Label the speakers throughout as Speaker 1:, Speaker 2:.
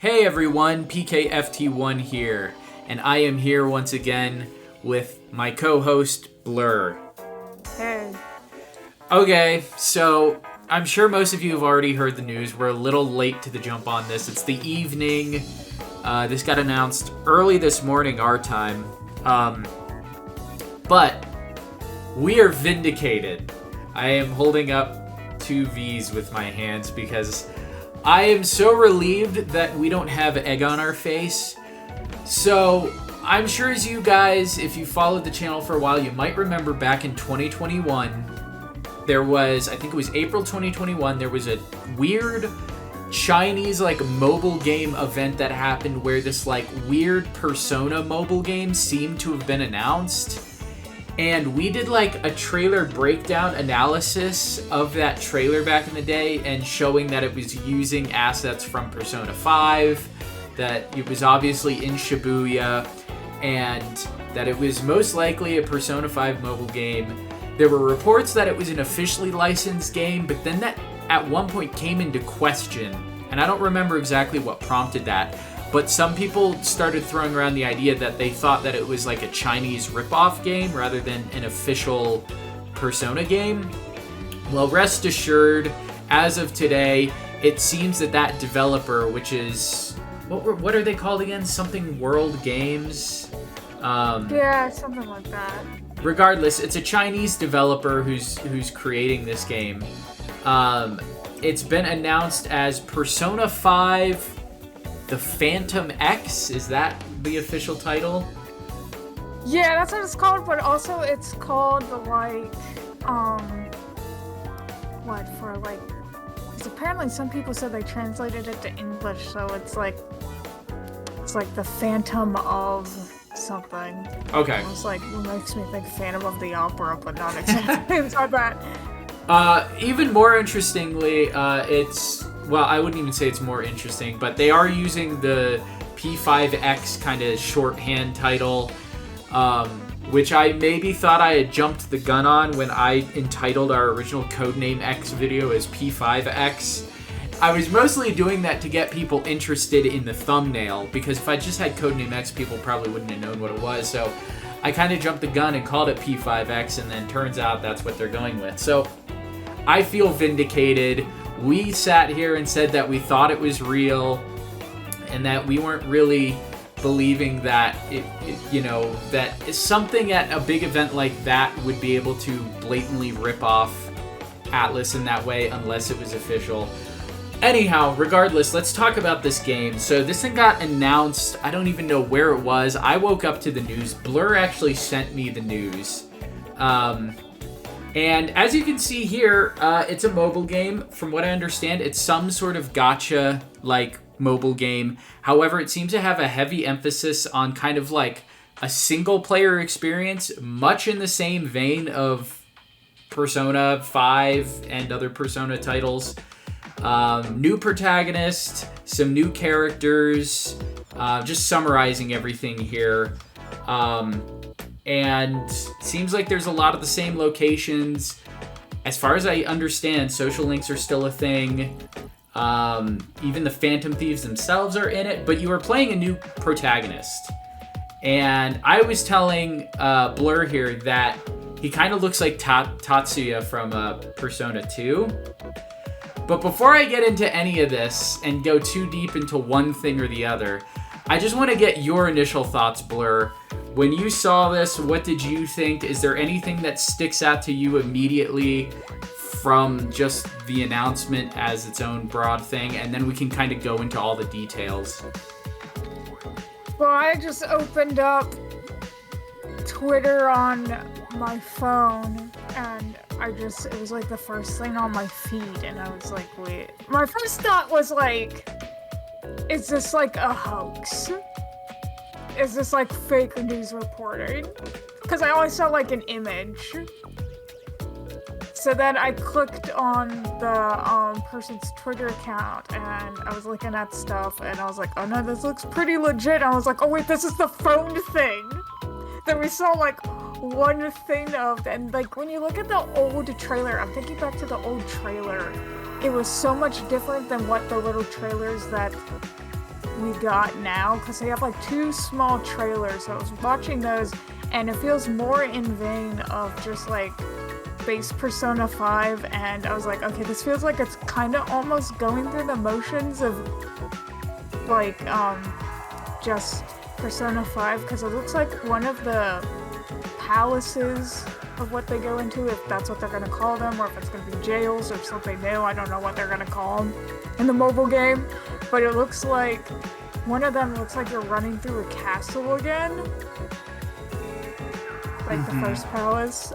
Speaker 1: Hey everyone, PKFT1 here, and I am here once again with my co-host, Blur.
Speaker 2: Hey.
Speaker 1: Okay, so I'm sure most of you have already heard the news. We're a little late to the jump on this. It's the evening. This got announced early this morning, our time. But we are vindicated. I am holding up two V's with my hands because I am so relieved that we don't have egg on our face. So, I'm sure as you guys, if you followed the channel for a while, you might remember back in 2021, there was, I think it was April 2021, there was a weird Chinese, mobile game event that happened where this, weird Persona mobile game seemed to have been announced. And we did, a trailer breakdown analysis of that trailer back in the day and showing that it was using assets from Persona 5, that it was obviously in Shibuya, and that it was most likely a Persona 5 mobile game. There were reports that it was an officially licensed game, but then that at one point came into question, and I don't remember exactly what prompted that. But some people started throwing around the idea that they thought that it was like a Chinese ripoff game rather than an official Persona game. Well, rest assured, as of today, it seems that that developer, which is... What are they called again? Something World Games?
Speaker 2: Yeah, something like that.
Speaker 1: Regardless, it's a Chinese developer who's creating this game. It's been announced as Persona 5... The P5X, is that the official title?
Speaker 2: Yeah, that's what it's called, but also it's called because apparently some people said they translated it to English, so it's like the Phantom of something.
Speaker 1: Okay.
Speaker 2: It's what makes me think Phantom of the Opera, but not exactly. It's not that.
Speaker 1: Even more interestingly, I wouldn't even say it's more interesting, but they are using the P5X kind of shorthand title, which I maybe thought I had jumped the gun on when I entitled our original Codename X video as P5X. I was mostly doing that to get people interested in the thumbnail, because if I just had Codename X, people probably wouldn't have known what it was, so I kind of jumped the gun and called it P5X, and then turns out that's what they're going with. So I feel vindicated. We sat here and said that we thought it was real and that we weren't really believing that that something at a big event like that would be able to blatantly rip off Atlus in that way unless it was official. Anyhow, regardless, let's talk about this game. So this thing got announced. I don't even know where it was. I woke up to the news. Blur actually sent me the news. And as you can see here, it's a mobile game. From what I understand, it's some sort of gacha, mobile game. However, it seems to have a heavy emphasis on kind of a single-player experience, much in the same vein of Persona 5 and other Persona titles. New protagonist, some new characters, just summarizing everything here. And seems like there's a lot of the same locations. As far as I understand, social links are still a thing. Even the Phantom Thieves themselves are in it, but you are playing a new protagonist. And I was telling Blur here that he kind of looks like Tatsuya from Persona 2. But before I get into any of this and go too deep into one thing or the other, I just want to get your initial thoughts, Blur. When you saw this, what did you think? Is there anything that sticks out to you immediately from just the announcement as its own broad thing? And then we can kind of go into all the details.
Speaker 2: Well, I just opened up Twitter on my phone, and it was the first thing on my feed, and I was like, wait. My first thought was is this a hoax? Is this fake news reporting? Because I always saw an image. So then I clicked on the person's Twitter account and I was looking at stuff and I was like, oh no, this looks pretty legit. I was like, oh wait, this is the phone thing. Then we saw one thing of, and when you look at the old trailer, I'm thinking back to the old trailer. It was so much different than what the little trailers that we got now, because they have like 2 small trailers. So I was watching those, and it feels more in vein of just like base Persona 5, and I was like, okay, this feels like it's kind of almost going through the motions of like just Persona 5, because it looks like one of the palaces of what they go into, if that's what they're going to call them, or if it's going to be jails or something new. I don't know what they're going to call them in the mobile game, but it looks like one of them looks like you're running through a castle again, like the first palace.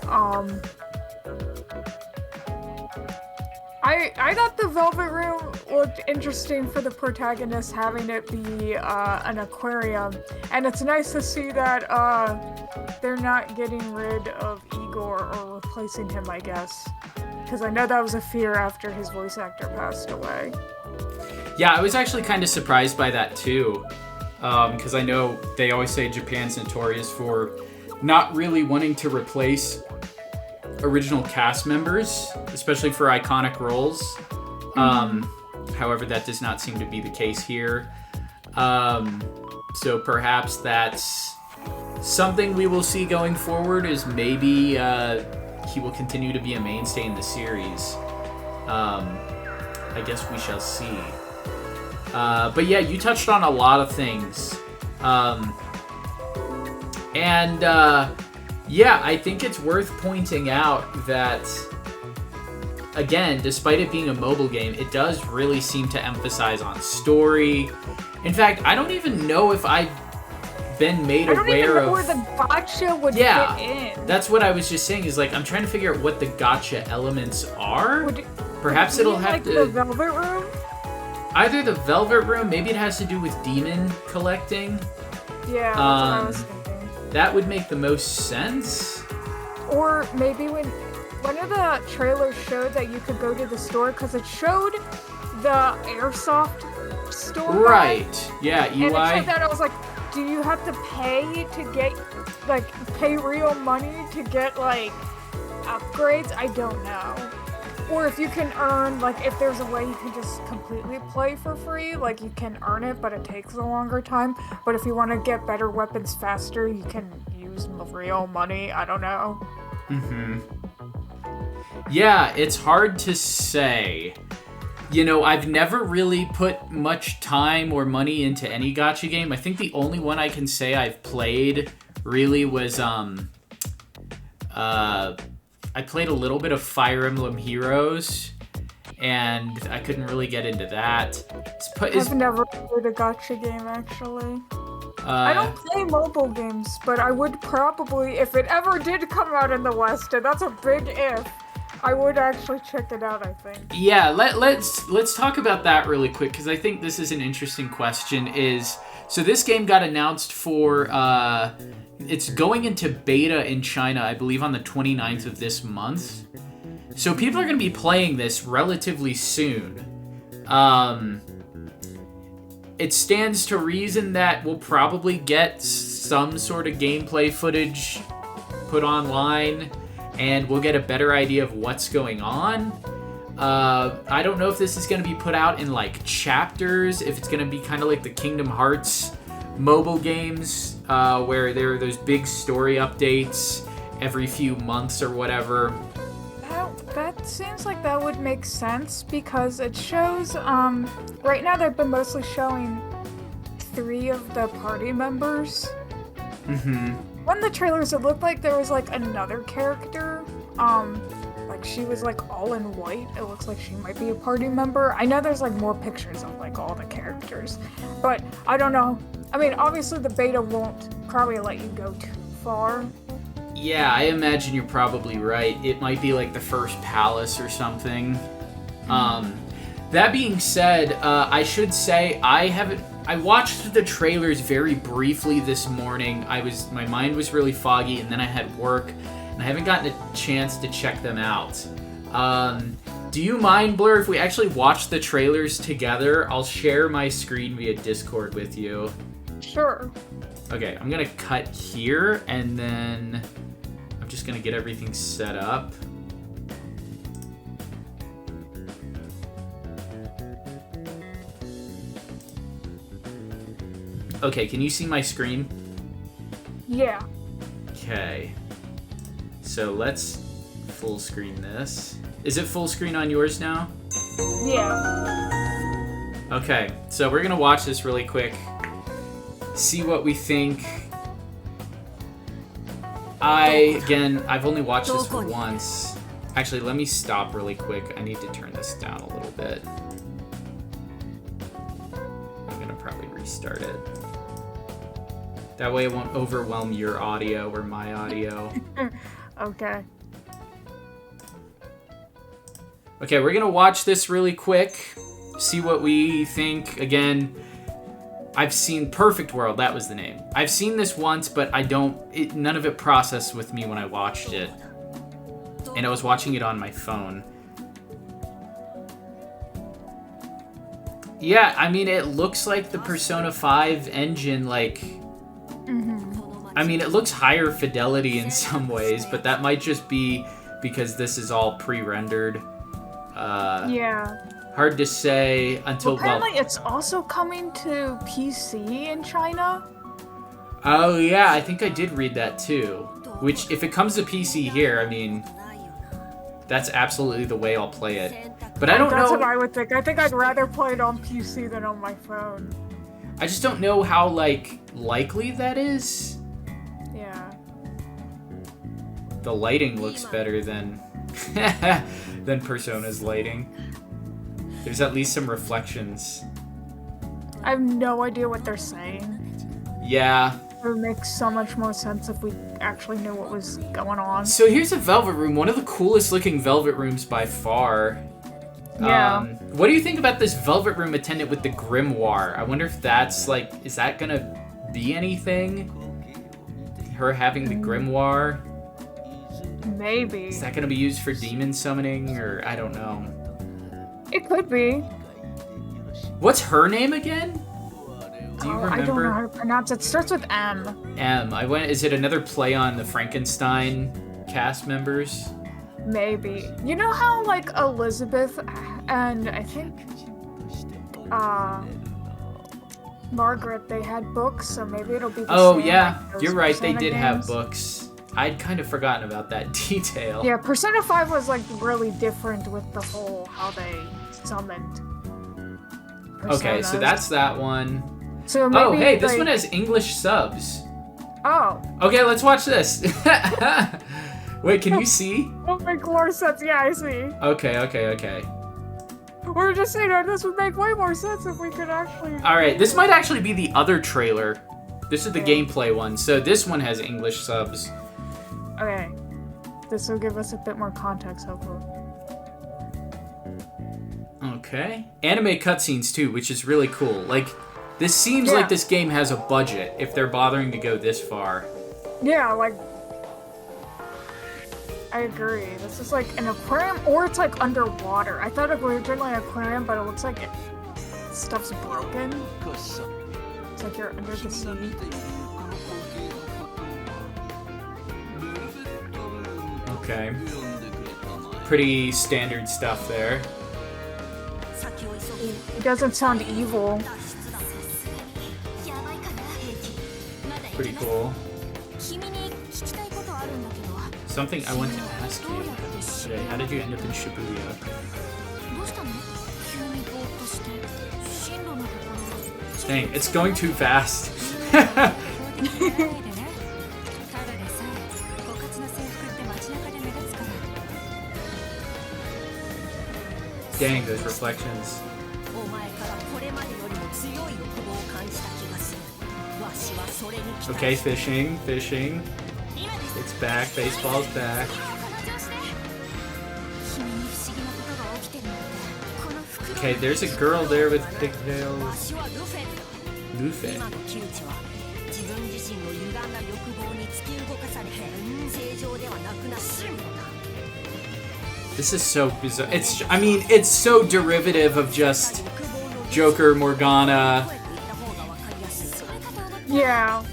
Speaker 2: I thought the Velvet Room looked interesting for the protagonist, having it be an aquarium, and it's nice to see that they're not getting rid of Igor or replacing him, I guess, because I know that was a fear after his voice actor passed away.
Speaker 1: Yeah, I was actually kind of surprised by that too, because I know they always say Japan's notorious for not really wanting to replace original cast members, especially for iconic roles. However, that does not seem to be the case here. So perhaps that's something we will see going forward, is maybe he will continue to be a mainstay in the series. I guess we shall see. But yeah, you touched on a lot of things. Yeah, I think it's worth pointing out that, again, despite it being a mobile game, it does really seem to emphasize on story. In fact, I don't even know if I've been made aware of... I don't even know where the gacha would fit in. That's what I was just saying, is like, I'm trying to figure out what the gacha elements are. Perhaps it'll have to...
Speaker 2: the Velvet Room?
Speaker 1: Either the Velvet Room, maybe it has to do with demon collecting.
Speaker 2: Yeah, that's what I was thinking.
Speaker 1: That would make the most sense.
Speaker 2: Or maybe when one of the trailers showed that you could go to the store, because it showed the Airsoft store.
Speaker 1: Right. Yeah, UI.
Speaker 2: And it showed that, I was like, do you have to pay to get, like, pay real money to get, like, upgrades? I don't know. Or if you can earn, like, if there's a way you can just completely play for free, like, you can earn it, but it takes a longer time. But if you want to get better weapons faster, you can use real money. I don't know.
Speaker 1: Yeah, it's hard to say. You know, I've never really put much time or money into any gacha game. I think the only one I can say I've played really was, I played a little bit of Fire Emblem Heroes, and I couldn't really get into that.
Speaker 2: I've never played a gacha game, actually. I don't play mobile games, but I would probably, if it ever did come out in the West, and that's a big if, I would actually check it out, I think.
Speaker 1: Yeah, let's talk about that really quick, because I think this is an interesting question. So this game got announced for... it's going into beta in China, I believe, on the 29th of this month. So people are going to be playing this relatively soon. It stands to reason that we'll probably get some sort of gameplay footage put online, and we'll get a better idea of what's going on. I don't know if this is going to be put out in, like, chapters, if it's going to be kind of like the Kingdom Hearts mobile games, where there are those big story updates every few months or whatever.
Speaker 2: That seems like that would make sense, because it shows, right now they've been mostly showing 3 of the party members. One of the trailers, it looked like there was, like, another character, like, she was, like, all in white. It looks like she might be a party member. I know there's, like, more pictures of, like, all the characters, but I don't know. I mean, obviously the beta won't probably let you go too far.
Speaker 1: Yeah, I imagine you're probably right. It might be like the first palace or something. That being said, I should say I watched the trailers very briefly this morning. My mind was really foggy, and then I had work, and I haven't gotten a chance to check them out. Do you mind, Blur, if we actually watch the trailers together? I'll share my screen via Discord with you.
Speaker 2: Sure.
Speaker 1: Okay, I'm gonna cut here, and then I'm just gonna get everything set up. Okay, can you see my screen?
Speaker 2: Yeah.
Speaker 1: Okay. So let's full screen this. Is it full screen on yours now?
Speaker 2: Yeah.
Speaker 1: Okay, so we're gonna watch this really quick. See what we think. I've only watched this once. Actually, let me stop really quick. I need to turn this down a little bit. I'm gonna probably restart it. That way it won't overwhelm your audio or my audio.
Speaker 2: Okay.
Speaker 1: Okay, we're gonna watch this really quick. See what we think. Again, I've seen Perfect World, that was the name. I've seen this once, but none of it processed with me when I watched it. And I was watching it on my phone. Yeah, I mean, it looks like the Persona 5 engine, like... I mean, it looks higher fidelity in some ways, but that might just be because this is all pre-rendered.
Speaker 2: Yeah.
Speaker 1: Hard to say until...
Speaker 2: Well, apparently it's also coming to PC in China.
Speaker 1: Oh, yeah, I think I did read that too. Which, if it comes to PC here, I mean... That's absolutely the way I'll play it. But I don't know...
Speaker 2: That's what I would think. I think I'd rather play it on PC than on my phone.
Speaker 1: I just don't know how, like, likely that is.
Speaker 2: Yeah.
Speaker 1: The lighting looks better than... than Persona's lighting. There's at least some reflections.
Speaker 2: I have no idea what they're saying.
Speaker 1: Yeah.
Speaker 2: It would make so much more sense if we actually knew what was going on.
Speaker 1: So here's a Velvet Room, one of the coolest looking Velvet Rooms by far.
Speaker 2: Yeah.
Speaker 1: What do you think about this Velvet Room attendant with the grimoire? I wonder if that's like, is that gonna be anything? Her having the grimoire?
Speaker 2: Maybe.
Speaker 1: Is that gonna be used for demon summoning, or I don't know.
Speaker 2: It could be.
Speaker 1: What's her name again? Do you remember?
Speaker 2: I don't know how to pronounce it. It starts with M.
Speaker 1: M. Is it another play on the Frankenstein cast members?
Speaker 2: Maybe. You know how, like, Elizabeth and I think, Margaret, they had books, so maybe it'll be the same.
Speaker 1: Yeah.
Speaker 2: Like
Speaker 1: You're right, they
Speaker 2: Persona
Speaker 1: did
Speaker 2: games.
Speaker 1: have books. I'd kind of forgotten about that detail.
Speaker 2: Yeah, Persona 5 was, like, really different with the whole, how they summoned personas.
Speaker 1: Okay, so that's that one.
Speaker 2: So maybe,
Speaker 1: Oh, hey, this
Speaker 2: like...
Speaker 1: one has English subs.
Speaker 2: Oh.
Speaker 1: Okay, let's watch this. Wait, can you see?
Speaker 2: Would make more sense. Yeah, I see.
Speaker 1: Okay.
Speaker 2: We're just saying that this would make way more sense if we could actually...
Speaker 1: Alright, this might actually be the other trailer. This is the gameplay one, so this one has English subs.
Speaker 2: Okay. This will give us a bit more context, hopefully.
Speaker 1: Okay. Anime cutscenes too, which is really cool. Like, this seems like this game has a budget, if they're bothering to go this far.
Speaker 2: Yeah, like... I agree. This is like an aquarium, or it's like underwater. I thought it was originally an aquarium, but it looks like stuff's broken. It's like you're under the sea.
Speaker 1: Okay. Pretty standard stuff there.
Speaker 2: It doesn't sound evil.
Speaker 1: Pretty cool. Something I want to ask you today. How did you end up in Shibuya? Dang, it's going too fast. Dang, those reflections. Okay, fishing. It's back, baseball's back. Okay, there's a girl there with pigtails. Luffy. This is so bizarre. It's so derivative of just Joker, Morgana.
Speaker 2: Yeah.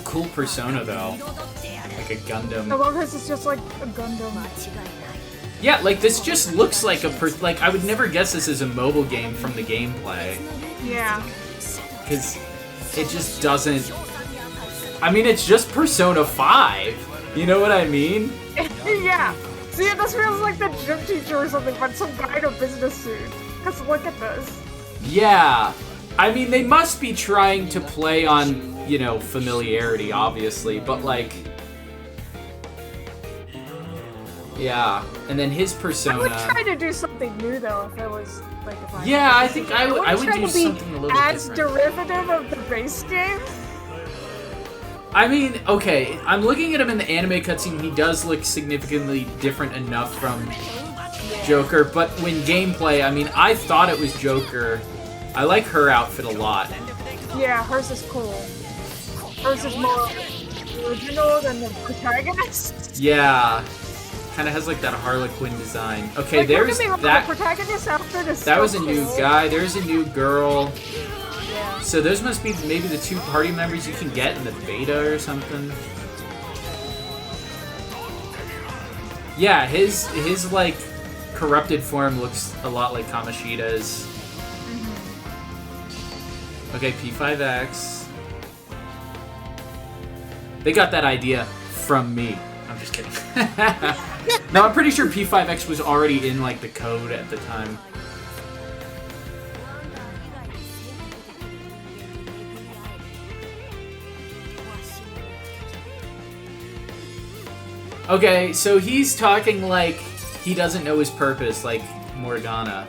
Speaker 1: Cool persona though. Like a Gundam.
Speaker 2: I love this, it's just like a Gundam.
Speaker 1: Yeah, like, this just looks like like, I would never guess this is a mobile game from the gameplay.
Speaker 2: Yeah.
Speaker 1: Because it just doesn't... I mean, it's just Persona 5. You know what I mean?
Speaker 2: Yeah. See, this feels like the gym teacher or something, but some guy in a business suit. Because look at this.
Speaker 1: Yeah. I mean, they must be trying to play on, you know, familiarity, obviously, but, like... Yeah. And then his persona...
Speaker 2: I would try to do something new, though, if it was, like, if I...
Speaker 1: Yeah, I think I would do something a little
Speaker 2: as
Speaker 1: different.
Speaker 2: derivative of the base game.
Speaker 1: I mean, okay, I'm looking at him in the anime cutscene. He does look significantly different enough from Joker, but when gameplay, I mean, I thought it was Joker. I like her outfit a lot.
Speaker 2: Yeah, hers is cool. Hers is more original than the protagonist.
Speaker 1: Yeah, kind of has like that Harlequin design. Okay,
Speaker 2: like,
Speaker 1: there's that.
Speaker 2: The protagonist outfit is
Speaker 1: that
Speaker 2: so
Speaker 1: was a new
Speaker 2: cool.
Speaker 1: guy. There's a new girl.
Speaker 2: Yeah.
Speaker 1: So those must be maybe the 2 party members you can get in the beta or something. Yeah, his like corrupted form looks a lot like Kamoshida's. Okay, P5X. They got that idea from me. I'm just kidding. No, I'm pretty sure P5X was already in like the code at the time. Okay, so he's talking like he doesn't know his purpose, like Morgana.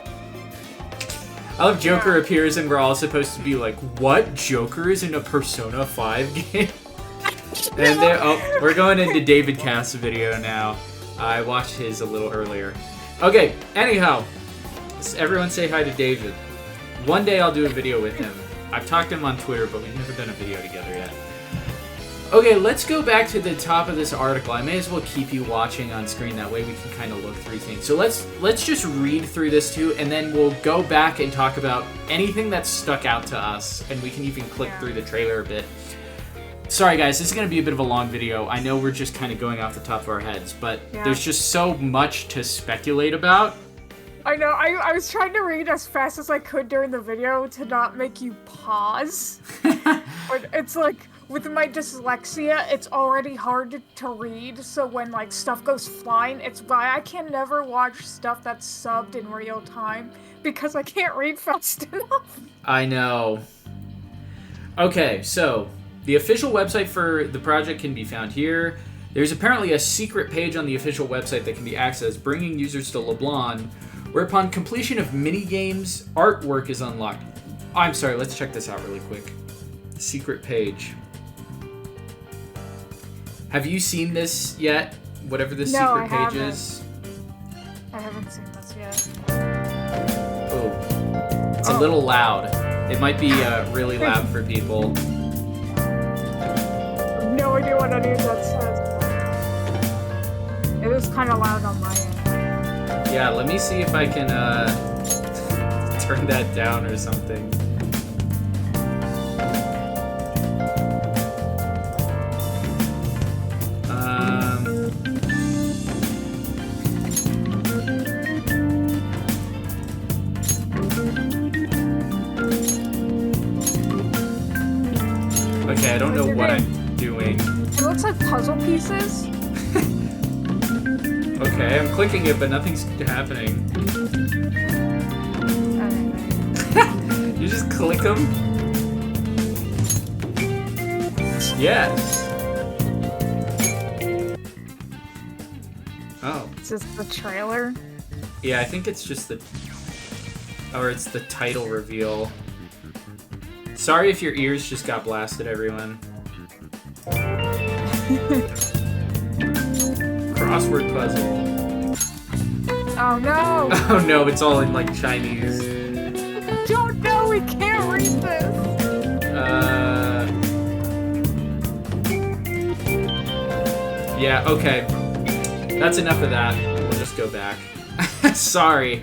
Speaker 1: I love Joker appears and we're all supposed to be like, what? Joker is in a Persona 5 game? And we're going into David Cass' video now. I watched his a little earlier. Okay, anyhow, everyone say hi to David. One day I'll do a video with him. I've talked to him on Twitter, but we've never done a video together yet. Okay, let's go back to the top of this article. I may as well keep you watching on screen, that way we can kind of look through things. So let's just read through this too, and then we'll go back and talk about anything that stuck out to us, and we can even click through the trailer a bit. Sorry guys, this is going to be a bit of a long video. I know we're just kind of going off the top of our heads, but there's just so much to speculate about.
Speaker 2: I know, I was trying to read as fast as I could during the video to not make you pause. But it's like, with my dyslexia, it's already hard to read, so when like stuff goes flying, it's why I can never watch stuff that's subbed in real time, because I can't read fast enough. I
Speaker 1: know. Okay, so the official website for the project can be found here. There's apparently a secret page on the official website that can be accessed, bringing users to LeBlanc, where upon completion of mini-games, artwork is unlocked. I'm sorry, let's check this out really quick. Secret page. Have you seen this yet? Whatever this secret page is?
Speaker 2: I haven't seen this yet.
Speaker 1: Oh. It's a little loud. It might be really loud for people.
Speaker 2: I have no idea what any of that says. It is kind of loud on my end.
Speaker 1: Yeah, let me see if I can turn that down or something. Okay, I don't know what I'm doing.
Speaker 2: It looks like puzzle pieces.
Speaker 1: Okay, I'm clicking it, but nothing's happening. You just click them? Yes. Oh.
Speaker 2: Is this the trailer?
Speaker 1: Yeah, I think it's just the... Or it's the title reveal. Sorry if your ears just got blasted, everyone. Crossword puzzle.
Speaker 2: Oh no!
Speaker 1: Oh no, it's all in like Chinese.
Speaker 2: I don't know, we can't read this!
Speaker 1: Yeah, okay. That's enough of that. We'll just go back. Sorry.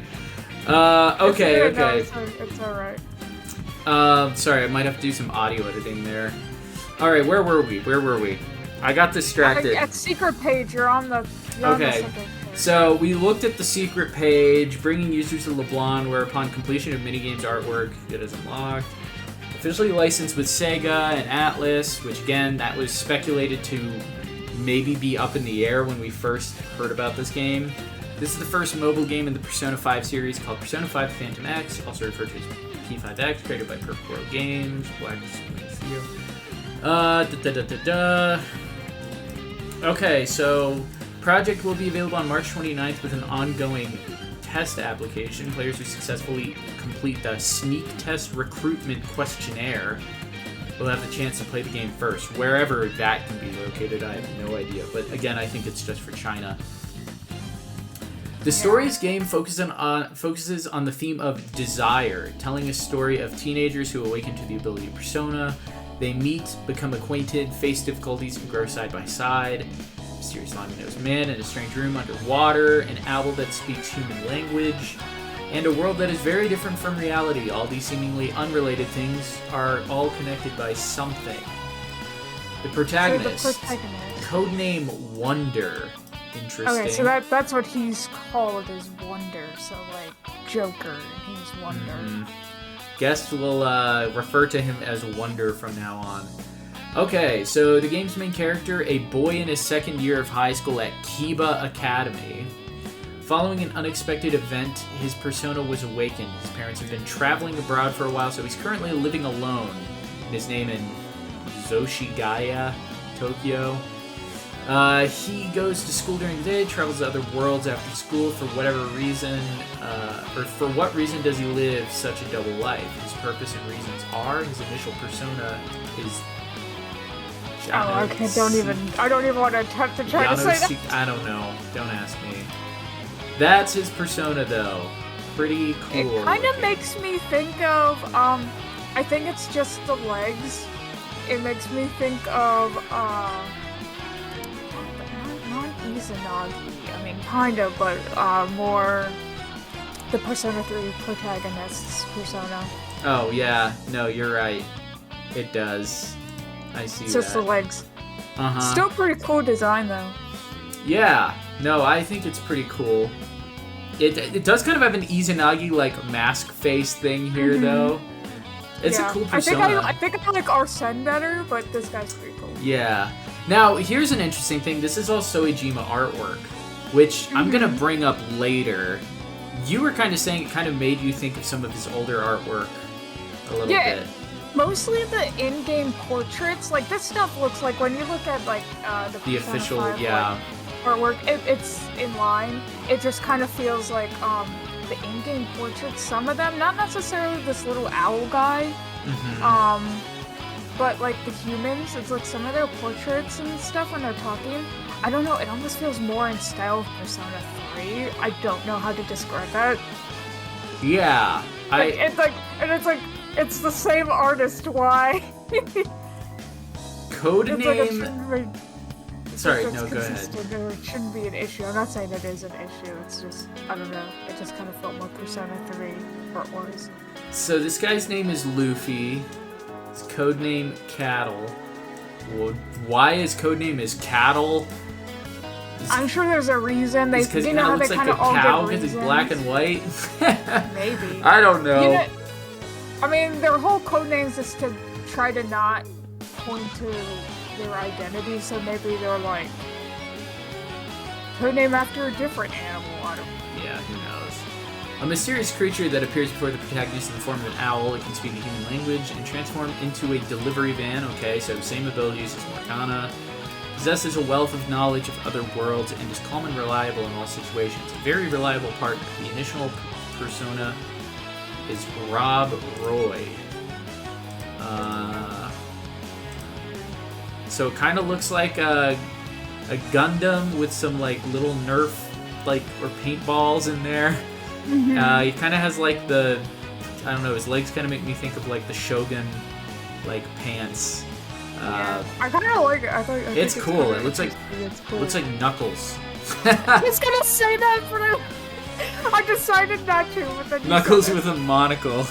Speaker 1: Okay.
Speaker 2: No, it's alright.
Speaker 1: Sorry, I might have to do some audio editing there. Alright, where were we? I got distracted.
Speaker 2: At secret page, you're on the...
Speaker 1: Okay. So we looked at the secret page, bringing users to LeBlanc, where upon completion of minigames artwork, it is unlocked. Officially licensed with Sega and Atlus, which again, that was speculated to maybe be up in the air when we first heard about this game. This is the first mobile game in the Persona 5 series called Persona 5 Phantom X, also referred to as P5X, created by Perfect World Games, Black Studio. Okay, so project will be available on March 29th with an ongoing test application. Players who successfully complete the sneak test recruitment questionnaire will have the chance to play the game first. Wherever that can be located, I have no idea. But again, I think it's just for China. The story's game focuses on the theme of desire, telling a story of teenagers who awaken to the ability of Persona. They meet, become acquainted, face difficulties, and grow side by side. Mysterious long-nosed man in a strange room underwater, an owl that speaks human language, and a world that is very different from reality. All these seemingly unrelated things are all connected by something. The protagonist, codename Wonder. Interesting.
Speaker 2: Okay, so that's what he's called, is Wonder. So, like, Joker, he's Wonder.
Speaker 1: Mm-hmm. Guests will refer to him as Wonder from now on. Okay, so the game's main character, a boy in his second year of high school at Kiba Academy. Following an unexpected event, his persona was awakened. His parents have been traveling abroad for a while, so he's currently living alone. His name in Zoshigaya, Tokyo. He goes to school during the day, travels to other worlds after school for whatever reason, or for what reason does he live such a double life? His purpose and reasons are, his initial persona is...
Speaker 2: I don't even want to attempt to try to say that.
Speaker 1: I don't know. Don't ask me. That's his persona, though. Pretty cool.
Speaker 2: It kind of makes me think of, I think it's just the legs. It makes me think of, not Izanagi. I mean, kind of, but more the Persona 3 protagonist's persona.
Speaker 1: Oh, yeah. No, you're right. It does. I see
Speaker 2: it's just the legs.
Speaker 1: Uh-huh.
Speaker 2: Still pretty cool design, though.
Speaker 1: Yeah. No, I think it's pretty cool. It does kind of have an Izanagi-like mask face thing here, though. It's a cool persona.
Speaker 2: I think I like Arsene better, but this guy's pretty cool.
Speaker 1: Yeah. Now, here's an interesting thing. This is all Soejima artwork, which I'm going to bring up later. You were kind of saying it kind of made you think of some of his older artwork a little bit.
Speaker 2: Mostly the in-game portraits. Like, this stuff looks like, when you look at, like, the
Speaker 1: official,
Speaker 2: 5,
Speaker 1: yeah.
Speaker 2: Like, artwork, it's in line. It just kind of feels like, the in-game portraits, some of them, not necessarily this little owl guy, but, like, the humans, it's like some of their portraits and stuff when they're talking. I don't know, it almost feels more in style of Persona 3. I don't know how to describe that.
Speaker 1: Yeah.
Speaker 2: It's the same artist, why?
Speaker 1: Codename... Sorry, no, go ahead.
Speaker 2: It shouldn't be an issue. I'm not saying it is an issue. It's just, I don't know. It just kind of felt more Persona 3 art-wise.
Speaker 1: So this guy's name is Luffy. His codename Cattle. Well, why his codename is Cattle?
Speaker 2: I'm sure there's a reason. They,
Speaker 1: because
Speaker 2: you know,
Speaker 1: looks
Speaker 2: they
Speaker 1: like
Speaker 2: kind of all
Speaker 1: cow
Speaker 2: give
Speaker 1: because
Speaker 2: reasons.
Speaker 1: he's black and white.
Speaker 2: Maybe.
Speaker 1: I don't know.
Speaker 2: You know. I mean, their whole codenames is to try to not point to their identity, so maybe they're like codename after a different animal. I don't know.
Speaker 1: Yeah, who knows? A mysterious creature that appears before the protagonist in the form of an owl. It can speak a human language and transform into a delivery van. Okay, so same abilities as Morgana. Possesses a wealth of knowledge of other worlds and is calm and reliable in all situations. A very reliable partner. The initial persona is Rob Roy. So it kind of looks like a Gundam with some like little Nerf like or paintballs in there. He kind of has like the, I don't know, his legs kind of make me think of like the Shogun like pants.
Speaker 2: Yeah. I kind of like it. I think
Speaker 1: it's cool. It looks like
Speaker 2: cool.
Speaker 1: Looks like Knuckles.
Speaker 2: I was gonna say that, but I decided not to. But then
Speaker 1: Knuckles with a monocle.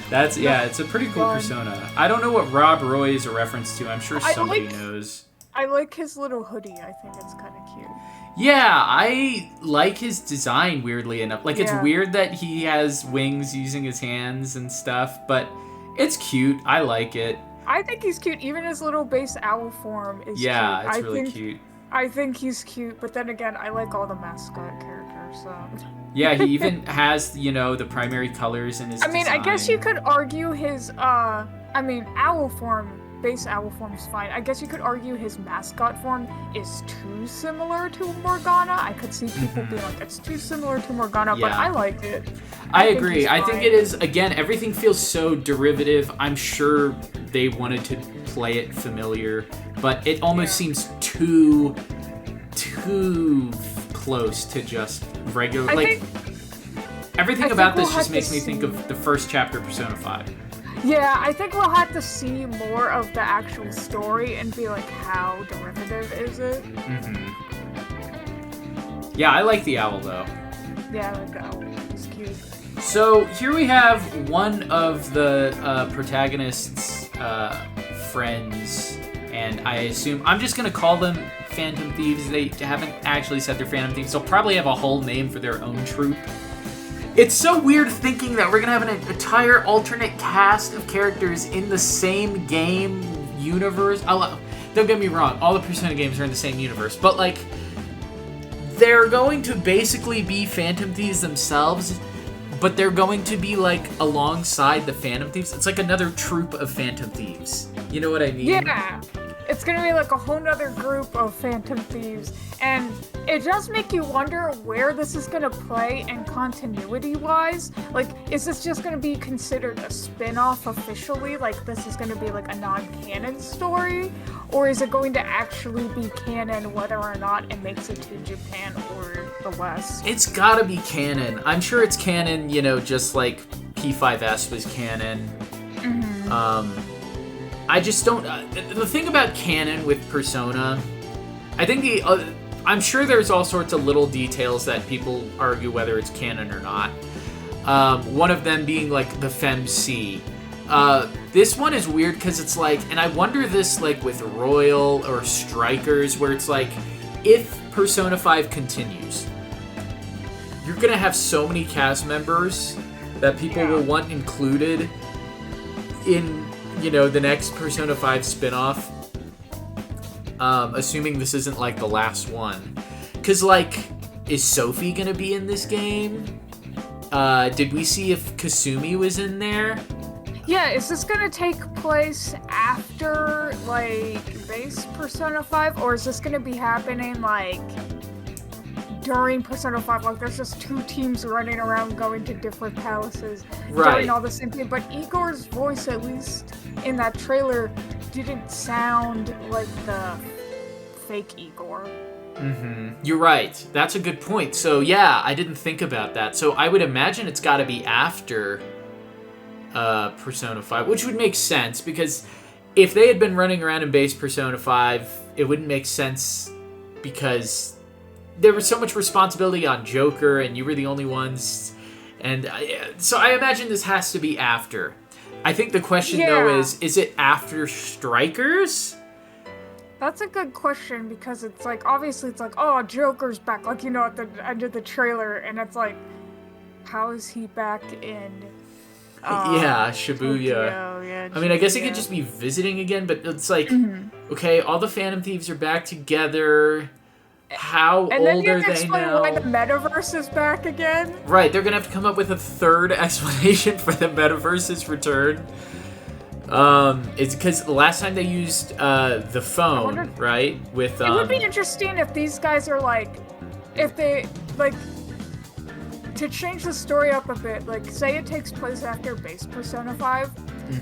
Speaker 1: That's, yeah, it's a pretty cool persona. I don't know what Rob Roy is a reference to. I'm sure somebody knows.
Speaker 2: I like his little hoodie. I think it's kind of cute.
Speaker 1: Yeah, I like his design, weirdly enough. Like, it's
Speaker 2: Yeah.
Speaker 1: weird that he has wings using his hands and stuff, but it's cute. I like it.
Speaker 2: I think he's cute. Even his little base owl form is
Speaker 1: Yeah,
Speaker 2: cute.
Speaker 1: it's
Speaker 2: I
Speaker 1: really
Speaker 2: think,
Speaker 1: cute.
Speaker 2: I think he's cute, but then again, I like all the mascot characters, so...
Speaker 1: Yeah, he even has, the primary colors in his
Speaker 2: I mean,
Speaker 1: design.
Speaker 2: I guess you could argue his, owl form, base owl form is fine. I guess you could argue his mascot form is too similar to Morgana. I could see people being like, it's too similar to Morgana, but
Speaker 1: Yeah.
Speaker 2: I like it.
Speaker 1: I
Speaker 2: think
Speaker 1: agree.
Speaker 2: he's
Speaker 1: I think
Speaker 2: fine.
Speaker 1: it is, again, everything feels so derivative. I'm sure they wanted to play it familiar, but it almost seems too close to just regular. Everything
Speaker 2: I
Speaker 1: about
Speaker 2: think
Speaker 1: this
Speaker 2: we'll
Speaker 1: just
Speaker 2: have
Speaker 1: makes
Speaker 2: to
Speaker 1: me think
Speaker 2: see.
Speaker 1: of the first chapter of Persona 5.
Speaker 2: Yeah, I think we'll have to see more of the actual story and be like, how derivative is it?
Speaker 1: Yeah, I like the owl, though.
Speaker 2: Yeah, I like the owl. It's cute.
Speaker 1: So here we have one of the protagonists' friends, and I assume I'm just gonna call them Phantom Thieves. They haven't actually said they're Phantom Thieves. They'll probably have a whole name for their own troupe. It's so weird thinking that we're gonna have an entire alternate cast of characters in the same game universe. Don't get me wrong, all the Persona games are in the same universe, but like, they're going to basically be Phantom Thieves themselves, but they're going to be like alongside the Phantom Thieves. It's like another troupe of Phantom Thieves. You know what I mean?
Speaker 2: Yeah, it's gonna be like a whole nother group of Phantom Thieves, and it does make you wonder where this is gonna play and continuity-wise. Like, is this just gonna be considered a spin-off officially? Like, this is gonna be like a non-canon story? Or is it going to actually be canon whether or not it makes it to Japan or the West?
Speaker 1: It's gotta be canon. I'm sure it's canon, just like P5X was canon. I just don't... the thing about canon with Persona, I think I'm sure there's all sorts of little details that people argue whether it's canon or not. One of them being, like, the FemC. This one is weird because it's like... And I wonder this, like, with Royal or Strikers, where it's like, if Persona 5 continues, you're gonna have so many cast members that people will want included in... the next Persona 5 spin-off, assuming this isn't, like, the last one. Because, like, is Sophie gonna be in this game? Did we see if Kasumi was in there?
Speaker 2: Yeah, is this gonna take place after, like, base Persona 5? Or is this gonna be happening, like, during Persona 5? Like, there's just two teams running around going to different palaces, doing all the same thing. But Igor's voice, at least in that trailer, didn't sound like the fake Igor.
Speaker 1: You're right. That's a good point. So, yeah, I didn't think about that. So, I would imagine it's gotta be after Persona 5, which would make sense, because if they had been running around in base Persona 5, it wouldn't make sense, because there was so much responsibility on Joker, and you were the only ones, and so I imagine this has to be after. I think the question, though, is it after Strikers?
Speaker 2: That's a good question, because it's like, obviously it's like, oh, Joker's back, like, at the end of the trailer, and it's like, how is he back in
Speaker 1: Shibuya.
Speaker 2: Tokyo? Yeah,
Speaker 1: I mean, I guess he
Speaker 2: Shibuya.
Speaker 1: could just be visiting again, but it's like, okay, all the Phantom Thieves are back together. How
Speaker 2: And then
Speaker 1: old
Speaker 2: you
Speaker 1: are
Speaker 2: have to
Speaker 1: they
Speaker 2: explain
Speaker 1: now?
Speaker 2: why the metaverse is back again.
Speaker 1: Right, they're gonna have to come up with a third explanation for the metaverse's return. It's because the last time they used the phone, right? With
Speaker 2: It would be interesting if these guys are like, if they like, to change the story up a bit. Like, say it takes place after base Persona 5,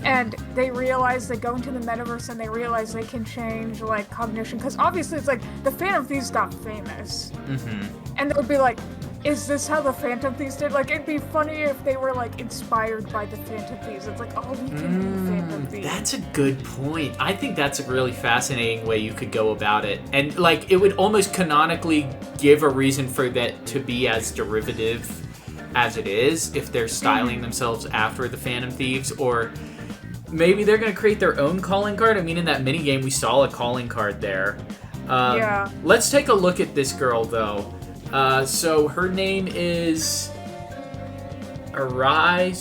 Speaker 2: and they realize they go into the metaverse and they realize they can change like cognition, because obviously it's like the Phantom Thieves got famous, and they would be like, is this how the Phantom Thieves did? Like, it'd be funny if they were like inspired by the Phantom Thieves. It's like, oh, we can be Phantom Thieves.
Speaker 1: That's a good point. I think that's a really fascinating way you could go about it. And, like, it would almost canonically give a reason for that to be as derivative as it is, if they're styling themselves after the Phantom Thieves, or maybe they're going to create their own calling card. I mean, in that minigame, we saw a calling card there.
Speaker 2: Yeah.
Speaker 1: Let's take a look at this girl, though. So her name is Arai.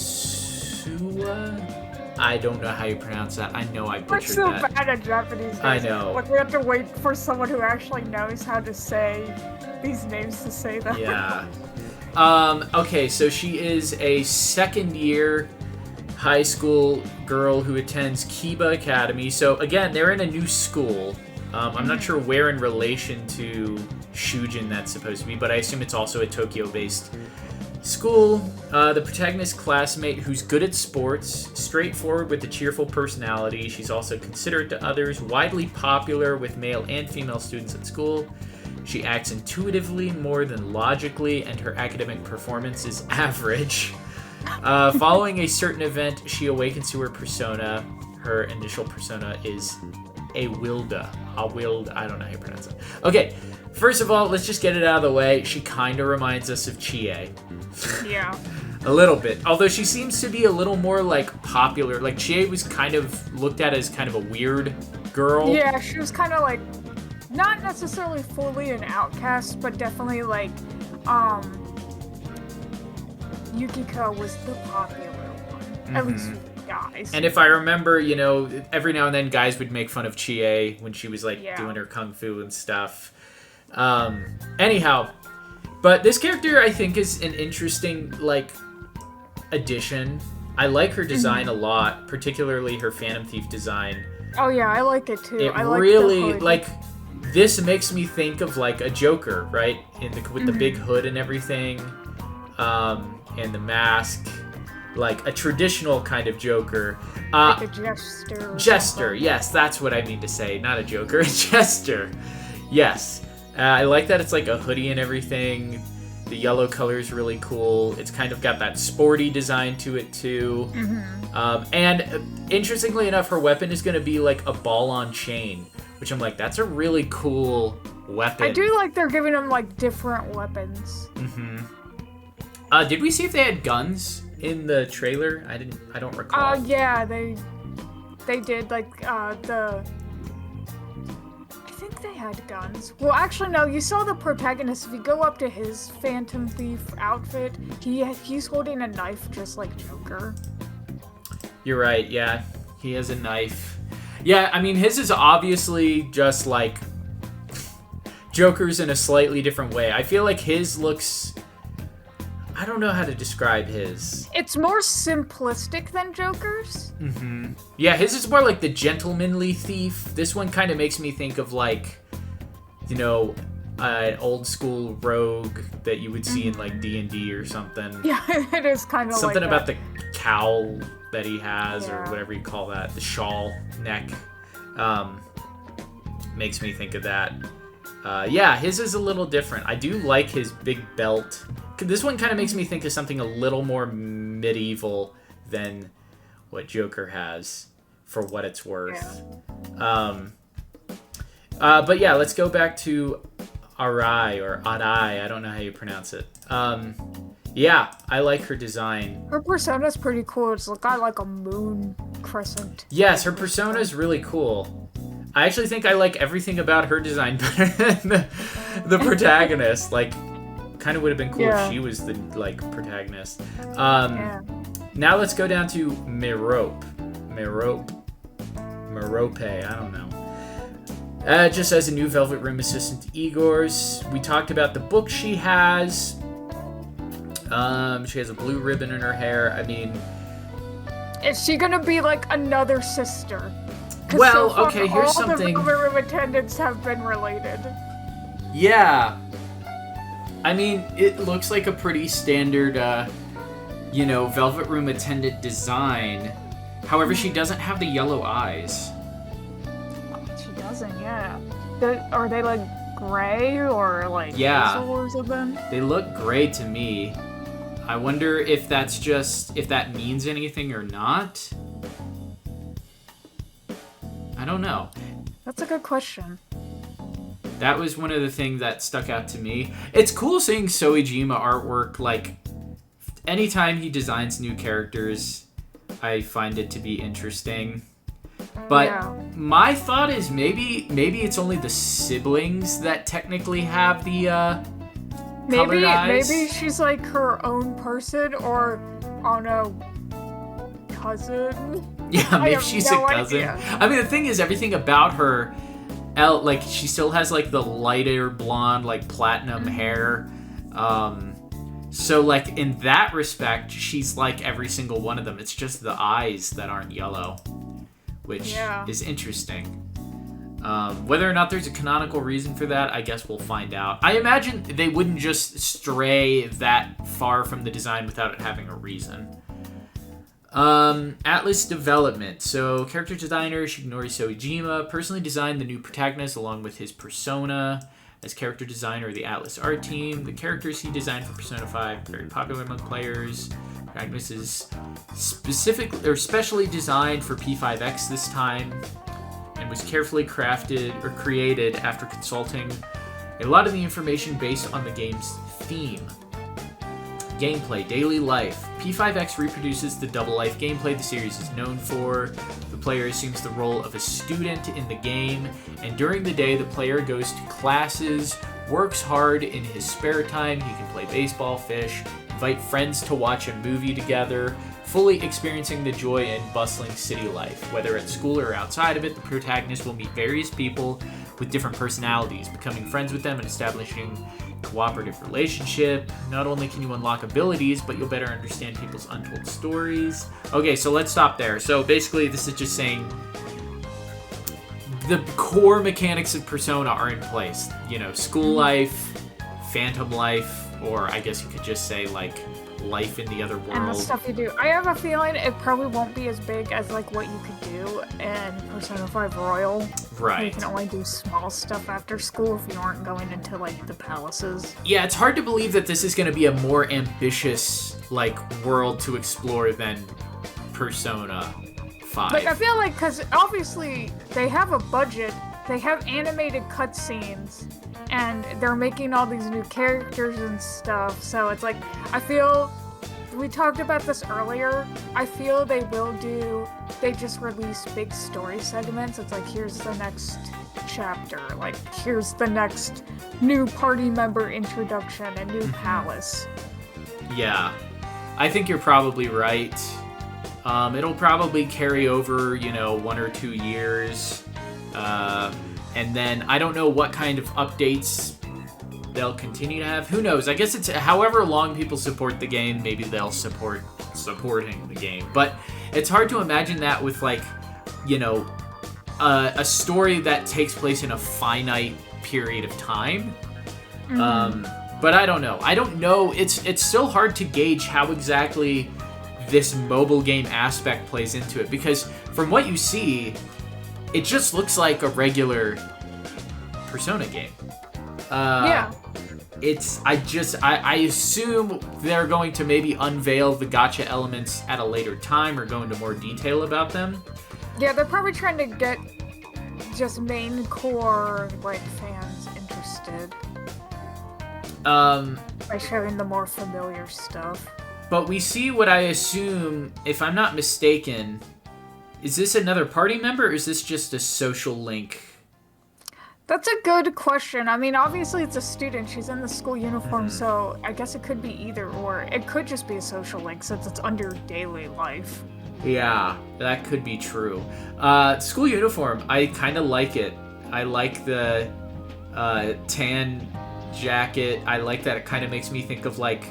Speaker 1: I don't know how you pronounce that. I know I
Speaker 2: We're
Speaker 1: butchered
Speaker 2: so
Speaker 1: that.
Speaker 2: bad at Japanese names.
Speaker 1: I know.
Speaker 2: Like, we have to wait for someone who actually knows how to say these names to say them.
Speaker 1: Yeah. Okay, so she is a second-year high school girl who attends Kiba Academy. So, again, they're in a new school. I'm not sure where in relation to Shujin that's supposed to be, but I assume it's also a Tokyo-based school. The protagonist's classmate who's good at sports, straightforward with a cheerful personality. She's also considerate to others, widely popular with male and female students at school. She acts intuitively more than logically, and her academic performance is average. Following a certain event, she awakens to her persona. Her initial persona is a Wilda. I don't know how you pronounce it. Okay, first of all, let's just get it out of the way. She kind of reminds us of Chie.
Speaker 2: Yeah.
Speaker 1: A little bit. Although she seems to be a little more, like, popular. Like, Chie was kind of looked at as kind of a weird girl.
Speaker 2: Yeah, she was kind of like, not necessarily fully an outcast, but definitely like, Yukiko was the popular one. At least with guys.
Speaker 1: And if I remember, you know, every now and then guys would make fun of Chie when she was, like, doing her kung fu and stuff. Anyhow, but this character, I think, is an interesting, like, addition. I like her design a lot, particularly her Phantom Thief design.
Speaker 2: Oh yeah, I like it too.
Speaker 1: It
Speaker 2: I like
Speaker 1: really,
Speaker 2: the hood.
Speaker 1: like, this makes me think of, like, a Joker, right? With the big hood and everything, and the mask. Like, a traditional kind of Joker.
Speaker 2: Like a jester.
Speaker 1: Jester, yes, that's what I mean to say. Not a Joker, a jester. Yes. I like that it's like a hoodie and everything. The yellow color is really cool. It's kind of got that sporty design to it, too. And interestingly enough, her weapon is going to be like a ball on chain, which I'm like, that's a really cool weapon.
Speaker 2: I do like they're giving them, like, different weapons.
Speaker 1: Did we see if they had guns in the trailer? I don't recall.
Speaker 2: Yeah, they did, like, I think they had guns. Well, actually, no, you saw the protagonist. If you go up to his Phantom Thief outfit, he's holding a knife just like Joker.
Speaker 1: You're right, yeah. He has a knife. Yeah, I mean, his is obviously just like Joker's in a slightly different way. I feel like his looks... I don't know how to describe his.
Speaker 2: It's more simplistic than Joker's.
Speaker 1: Yeah, his is more like the gentlemanly thief. This one kind of makes me think of, like, you know, an old school rogue that you would see in, like, D&D or something.
Speaker 2: Yeah, it is kind of
Speaker 1: something
Speaker 2: like
Speaker 1: about
Speaker 2: that.
Speaker 1: the cowl that he has, or
Speaker 2: Yeah.
Speaker 1: whatever you call that, the shawl neck. Makes me think of that. Yeah, his is a little different. I do like his big belt. This one kind of makes me think of something a little more medieval than what Joker has, for what it's worth.
Speaker 2: Yeah.
Speaker 1: But yeah, let's go back to Arai, or Arai. I don't know how you pronounce it. Yeah, I like her design.
Speaker 2: Her persona's pretty cool. It's got like a moon crescent.
Speaker 1: Yes, her persona is really cool. I actually think I like everything about her design better than the protagonist. Like, kind of would have been cool if she was the, like, protagonist. Now let's go down to Merope, I don't know. Just as a new Velvet Room assistant to Igor's. We talked about the book she has. She has a blue ribbon in her hair. I mean...
Speaker 2: Is she gonna be like another sister?
Speaker 1: Well,
Speaker 2: so far,
Speaker 1: okay, here's something...
Speaker 2: all the Velvet Room attendants have been related.
Speaker 1: Yeah. I mean, it looks like a pretty standard, you know, Velvet Room attendant design. However, she doesn't have the yellow eyes.
Speaker 2: She doesn't, yeah. Are they, like, gray or, like, hazel or something?
Speaker 1: They look gray to me. I wonder if that's just... if that means anything or not. I don't know.
Speaker 2: That's a good question.
Speaker 1: That was one of the things that stuck out to me. It's cool seeing Soejima artwork. Like, anytime he designs new characters, I find it to be interesting. But
Speaker 2: Yeah.
Speaker 1: my thought is maybe it's only the siblings that technically have the colored eyes.
Speaker 2: Maybe she's like her own person, or cousin.
Speaker 1: Yeah, maybe she's
Speaker 2: no
Speaker 1: a cousin.
Speaker 2: idea.
Speaker 1: I mean, the thing is, everything about her, like, she still has like the lighter blonde, like platinum hair. So like in that respect, she's like every single one of them. It's just the eyes that aren't yellow, which is interesting. Whether or not there's a canonical reason for that, I guess we'll find out. I imagine they wouldn't just stray that far from the design without it having a reason. Atlus development. So, character designer Shigenori Soejima personally designed the new protagonist along with his persona. As character designer of the Atlus art team, the characters he designed for Persona 5 are very popular among players. Protagonist is specially designed for P5X this time, and was carefully crafted or created after consulting a lot of the information based on the game's theme. Gameplay, daily life. P5X reproduces the double life gameplay the series is known for. The player assumes the role of a student in the game, and during the day the player goes to classes, works hard in his spare time. He can play baseball, fish, invite friends to watch a movie together, fully experiencing the joy in bustling city life. Whether at school or outside of it, the protagonist will meet various people with different personalities, becoming friends with them and establishing a cooperative relationship. Not only can you unlock abilities, but you'll better understand people's untold stories. Okay, so let's stop there. So basically, this is just saying the core mechanics of Persona are in place. You know, school life, phantom life, or I guess you could just say, like, life in the other world.
Speaker 2: And the stuff you do. I have a feeling it probably won't be as big as like what you could do in Persona 5 Royal.
Speaker 1: Right.
Speaker 2: You can only do small stuff after school if you aren't going into like the palaces.
Speaker 1: Yeah, it's hard to believe that this is going to be a more ambitious like world to explore than Persona 5.
Speaker 2: Like, I feel like, because obviously they have a budget, they have animated cutscenes, and they're making all these new characters and stuff, so it's like, I feel, we talked about this earlier, I feel they just release big story segments. It's like, here's the next chapter, like, here's the next new party member introduction, a new palace.
Speaker 1: Yeah, I think you're probably right. It'll probably carry over, 1 or 2 years. And then I don't know what kind of updates they'll continue to have. Who knows? I guess it's however long people support the game, maybe they'll support supporting the game. But it's hard to imagine that with a story that takes place in a finite period of time. But I don't know. It's still hard to gauge how exactly this mobile game aspect plays into it, because from what you see, it just looks like a regular Persona game.
Speaker 2: Yeah.
Speaker 1: I assume they're going to maybe unveil the gacha elements at a later time or go into more detail about them.
Speaker 2: Yeah, they're probably trying to get just main core, like, fans interested. By showing the more familiar stuff.
Speaker 1: But we see what I assume, if I'm not mistaken, is this another party member, or is this just a social link?
Speaker 2: That's a good question. I mean, obviously it's a student. She's in the school uniform, so I guess it could be either or. It could just be a social link since it's under daily life.
Speaker 1: Yeah, that could be true. School uniform, I kind of like it. I like the tan jacket. I like that it kind of makes me think of, like,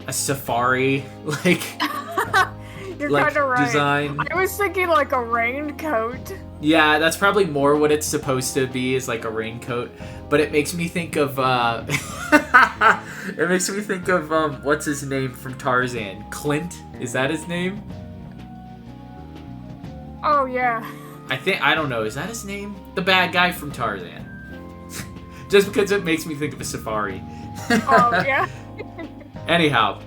Speaker 1: a safari, like...
Speaker 2: You're
Speaker 1: like,
Speaker 2: kind of right.
Speaker 1: Design.
Speaker 2: I was thinking like a raincoat.
Speaker 1: Yeah, that's probably more what it's supposed to be, is like a raincoat. But it makes me think of what's his name from Tarzan? Clint? Is that his name?
Speaker 2: Oh yeah.
Speaker 1: I don't know, is that his name? The bad guy from Tarzan. Just because it makes me think of a safari.
Speaker 2: Oh yeah.
Speaker 1: Anyhow.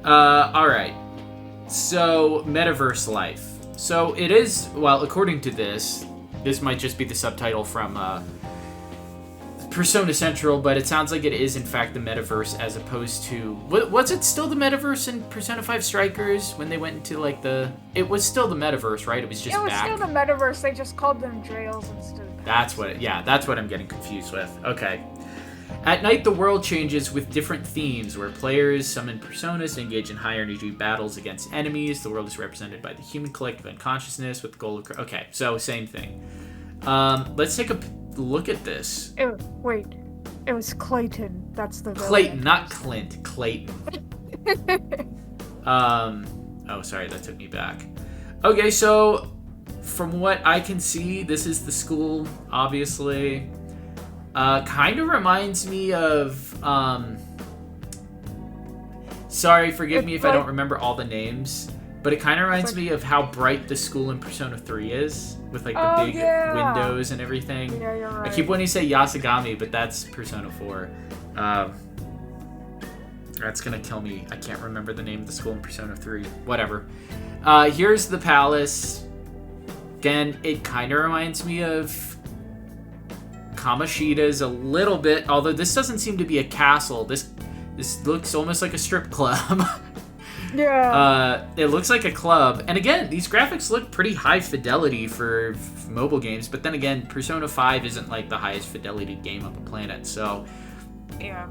Speaker 1: Alright. So, metaverse life. So, it is, well, according to this might just be the subtitle from Persona Central, but it sounds like it is in fact the metaverse as opposed to... Was it still the metaverse in Persona 5 Strikers when they went into like the... It was still the metaverse, right? It was just back.
Speaker 2: It was still the metaverse, they just called them trails instead of paths.
Speaker 1: That's what I'm getting confused with. Okay. At night, the world changes with different themes, where players summon personas and engage in higher energy battles against enemies. The world is represented by the human collective unconsciousness with the goal of... Okay, so same thing. Let's take a look at this.
Speaker 2: Wait. It was Clayton. That's the villain.
Speaker 1: Clayton, not Clint. Clayton. Oh, sorry, that took me back. Okay, so from what I can see, this is the school, obviously. Kind of reminds me of, sorry, forgive me if I don't remember all the names, but it kind of reminds me of how bright the school in Persona 3 is, with like the big windows and everything.
Speaker 2: Yeah, you're right.
Speaker 1: I keep wanting to say Yasagami, but that's Persona 4. That's gonna kill me. I can't remember the name of the school in Persona 3. Whatever. Here's the palace. Again, it kind of reminds me of Kamoshida's a little bit, although this doesn't seem to be a castle. This looks almost like a strip club.
Speaker 2: Yeah.
Speaker 1: It looks like a club. And again, these graphics look pretty high fidelity for mobile games, but then again, Persona 5 isn't like the highest fidelity game on the planet, so...
Speaker 2: Yeah.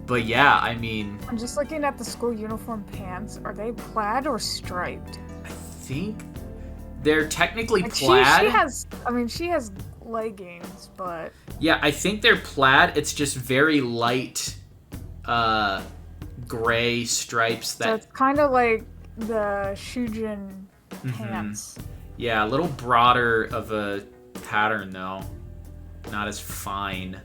Speaker 1: But yeah, I mean...
Speaker 2: I'm just looking at the school uniform pants. Are they plaid or striped?
Speaker 1: I think they're technically
Speaker 2: like
Speaker 1: plaid.
Speaker 2: She has leggings, but...
Speaker 1: Yeah, I think they're plaid. It's just very light, gray stripes that...
Speaker 2: So it's kind of like the Shujin pants.
Speaker 1: Yeah, a little broader of a pattern, though. Not as fine.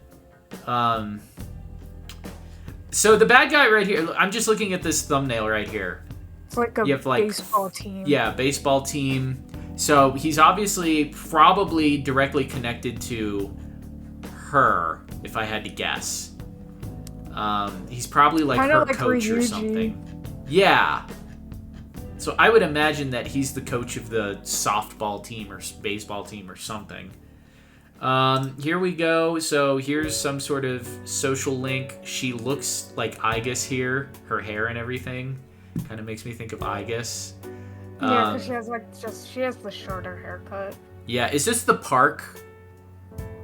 Speaker 1: So the bad guy right here... I'm just looking at this thumbnail right here.
Speaker 2: It's like a baseball team. Yeah,
Speaker 1: baseball team. So he's obviously probably directly connected to her, if I had to guess. He's probably like
Speaker 2: kinda
Speaker 1: her
Speaker 2: like
Speaker 1: coach
Speaker 2: Ryuji.
Speaker 1: or something. Yeah. So I would imagine that he's the coach of the softball team or baseball team or something. Here we go. So here's some sort of social link. She looks like Igus here. Her hair and everything kind of makes me think of Igus.
Speaker 2: Yeah, because she has the shorter haircut.
Speaker 1: Yeah, is this the park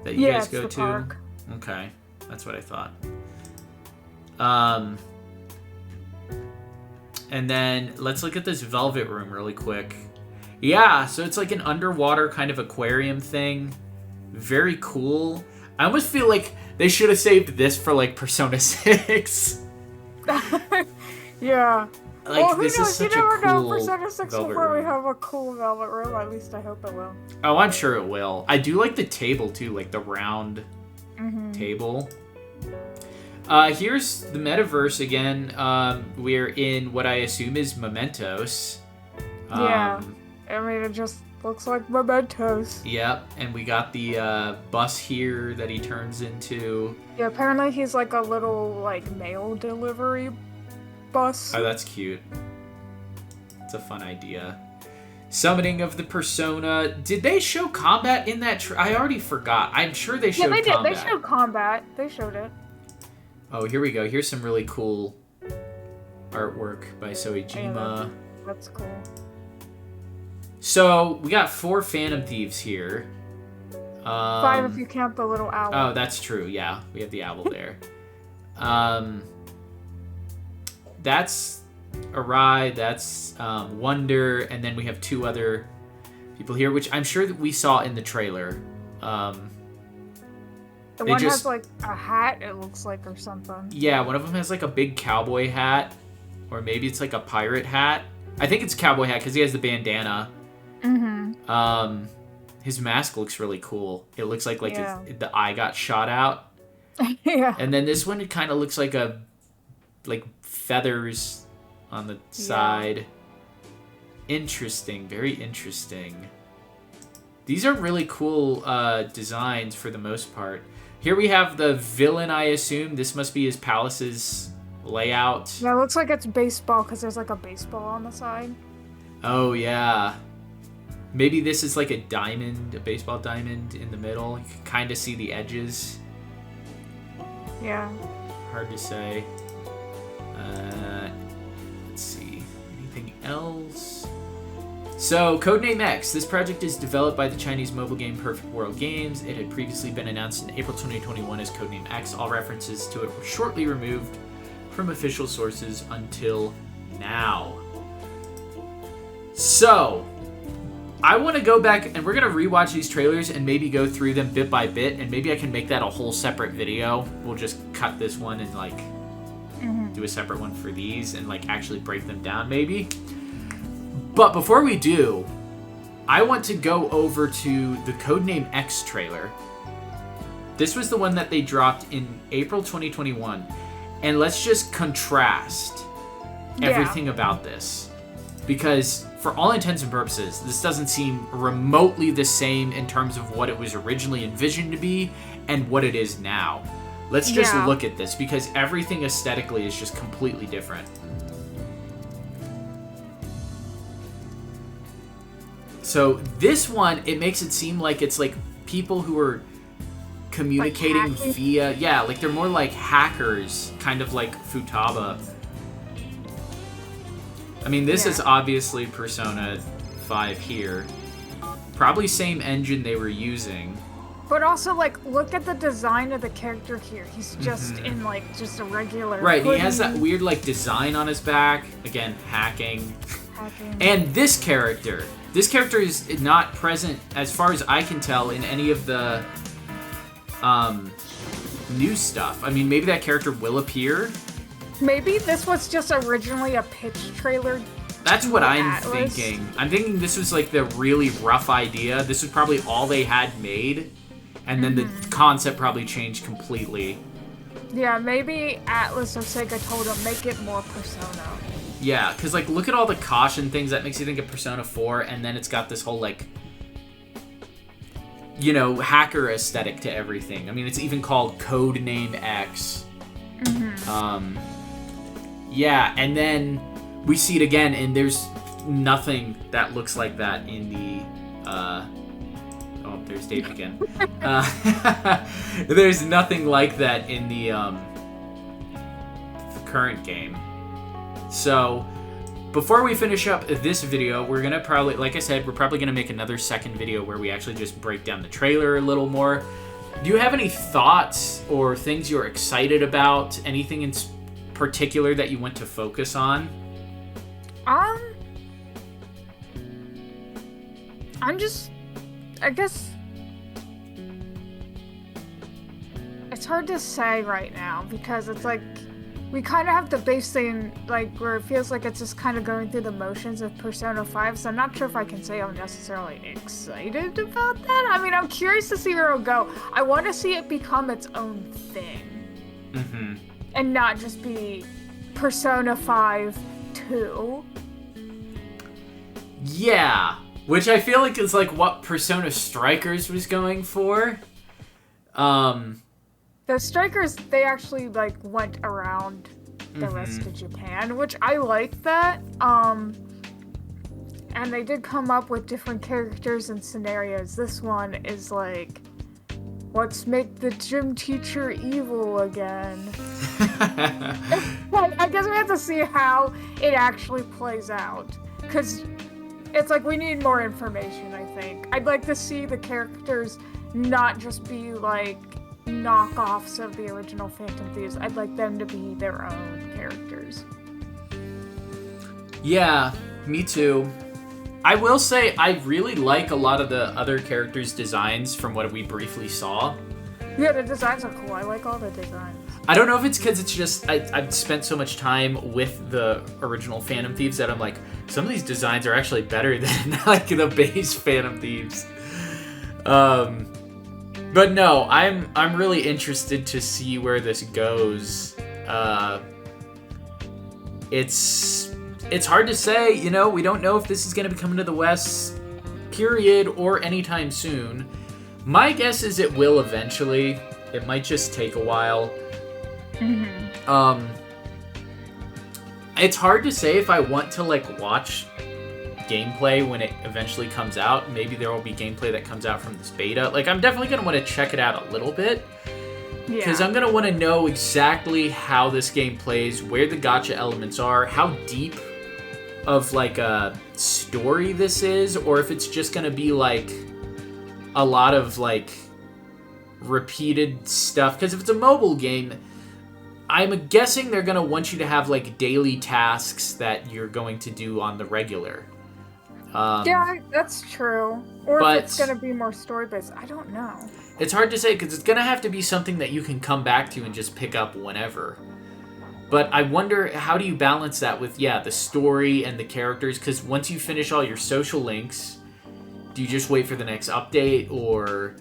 Speaker 1: that you guys go to?
Speaker 2: Park.
Speaker 1: Okay, that's what I thought. And then let's look at this velvet room really quick. Yeah, so it's like an underwater kind of aquarium thing. Very cool. I almost feel like they should have saved this for like Persona 6.
Speaker 2: Yeah.
Speaker 1: Like,
Speaker 2: well, who
Speaker 1: this
Speaker 2: knows?
Speaker 1: is such
Speaker 2: you never
Speaker 1: a cool
Speaker 2: know Persona 6 before
Speaker 1: room.
Speaker 2: we have a cool velvet room. At least I hope it will.
Speaker 1: Oh, I'm sure it will. I do like the table too, like the round table. Here's the metaverse again. We're in what I assume is Mementos.
Speaker 2: Yeah. I mean, it just looks like Mementos.
Speaker 1: Yep, and we got the bus here that he turns into.
Speaker 2: Yeah, apparently he's like a little, like, mail delivery bus.
Speaker 1: Oh, that's cute. It's a fun idea. Summoning of the persona. Did they show combat in that? I already forgot. I'm sure they showed combat.
Speaker 2: Yeah, they did. They showed combat. They showed it.
Speaker 1: Oh, here we go. Here's some really cool artwork by Soejima.
Speaker 2: That's cool.
Speaker 1: So, we got 4 Phantom Thieves here.
Speaker 2: 5 if you count the little owl.
Speaker 1: Oh, that's true. Yeah, we have the owl there. That's Arai, that's Wonder, and then we have 2 other people here, which I'm sure that we saw in the trailer.
Speaker 2: The one has like a hat, it looks like, or something.
Speaker 1: Yeah, one of them has like a big cowboy hat, or maybe it's like a pirate hat. I think it's a cowboy hat because he has the bandana. His mask looks really cool. It looks like the eye got shot out.
Speaker 2: Yeah.
Speaker 1: And then this one, it kind of looks like feathers on the side. Interesting, very interesting. These are really cool designs for the most part. Here we have the villain, I assume. This must be his palace's layout.
Speaker 2: Yeah, it looks like it's baseball because there's like a baseball on the side.
Speaker 1: Oh, yeah. Maybe this is like a diamond, a baseball diamond in the middle. You can kind of see the edges.
Speaker 2: Yeah.
Speaker 1: Hard to say. Let's see. Anything else? So, Codename X. This project is developed by the Chinese mobile game Perfect World Games. It had previously been announced in April 2021 as Codename X. All references to it were shortly removed from official sources until now. So, I want to go back, and we're going to rewatch these trailers and maybe go through them bit by bit, and maybe I can make that a whole separate video. We'll just cut this one and, like, do a separate one for these and, like, actually break them down, maybe. But before we do, I want to go over to the Codename X trailer. This was the one that they dropped in April 2021. And let's just contrast everything about this. Because for all intents and purposes, this doesn't seem remotely the same in terms of what it was originally envisioned to be and what it is now. Let's just look at this, because everything aesthetically is just completely different. So this one, it makes it seem like it's like people who are communicating
Speaker 2: like
Speaker 1: via... like they're more like hackers, kind of like Futaba. I mean, this is obviously Persona 5 here. Probably same engine they were using.
Speaker 2: But also, like, look at the design of the character here. He's just in, like, just a regular
Speaker 1: Right,
Speaker 2: hoodie.
Speaker 1: he has that weird, like, design on his back. Again, hacking. And this character is not present, as far as I can tell, in any of the new stuff. I mean, maybe that character will appear.
Speaker 2: Maybe this was just originally a pitch trailer.
Speaker 1: That's what I'm
Speaker 2: Atlus.
Speaker 1: thinking. I'm thinking this was like the really rough idea. This was probably all they had made, and then the concept probably changed completely.
Speaker 2: Yeah, maybe Atlus or Sega told him, make it more Persona.
Speaker 1: Yeah, because, like, look at all the caution things. That makes you think of Persona 4, and then it's got this whole, like, you know, hacker aesthetic to everything. I mean, it's even called Codename X. Yeah, and then we see it again, and there's nothing that looks like that in the, oh, there's Dave again. There's nothing like that in the current game. So, before we finish up this video, we're gonna probably, like I said, we're probably gonna make another second video where we actually just break down the trailer a little more. Do you have any thoughts or things you're excited about? Anything in particular that you want to focus on?
Speaker 2: I guess it's hard to say right now, because it's like we kind of have the base thing, like, where it feels like it's just kind of going through the motions of Persona 5, so I'm not sure if I can say I'm necessarily excited about that. I mean, I'm curious to see where it'll go. I want to see it become its own thing. And not just be Persona 5 2.
Speaker 1: Yeah, which I feel like is like what Persona Strikers was going for.
Speaker 2: The Strikers, they actually, like, went around the rest of Japan, which I like that. And they did come up with different characters and scenarios. This one is like, let's make the gym teacher evil again. I guess we have to see how it actually plays out. Because it's like, we need more information, I think. I'd like to see the characters not just be, like, knockoffs of the original Phantom Thieves. I'd like them to be their own characters.
Speaker 1: Yeah, me too. I will say I really like a lot of the other characters' designs from what we briefly saw.
Speaker 2: Yeah, the designs are cool. I like all the designs.
Speaker 1: I don't know if it's because it's just I've spent so much time with the original Phantom Thieves that I'm like, some of these designs are actually better than like the base Phantom Thieves. But no, I'm really interested to see where this goes. It's hard to say, you know, we don't know if this is going to be coming to the West, period, or anytime soon. My guess is it will eventually. It might just take a while. It's hard to say if I want to, like, watch gameplay when it eventually comes out. Maybe there will be gameplay that comes out from this beta. Like, I'm definitely going to want to check it out a little bit. Because I'm going to want to know exactly how this game plays, where the gacha elements are, how deep of, like, a story this is, or if it's just going to be, like, a lot of, like, repeated stuff. Because if it's a mobile game, I'm guessing they're going to want you to have, like, daily tasks that you're going to do on the regular.
Speaker 2: Yeah, that's true. Or if it's going to be more story-based. I don't know.
Speaker 1: It's hard to say, because it's going to have to be something that you can come back to and just pick up whenever. But I wonder, how do you balance that with, the story and the characters? Because once you finish all your social links, do you just wait for the next update? Or,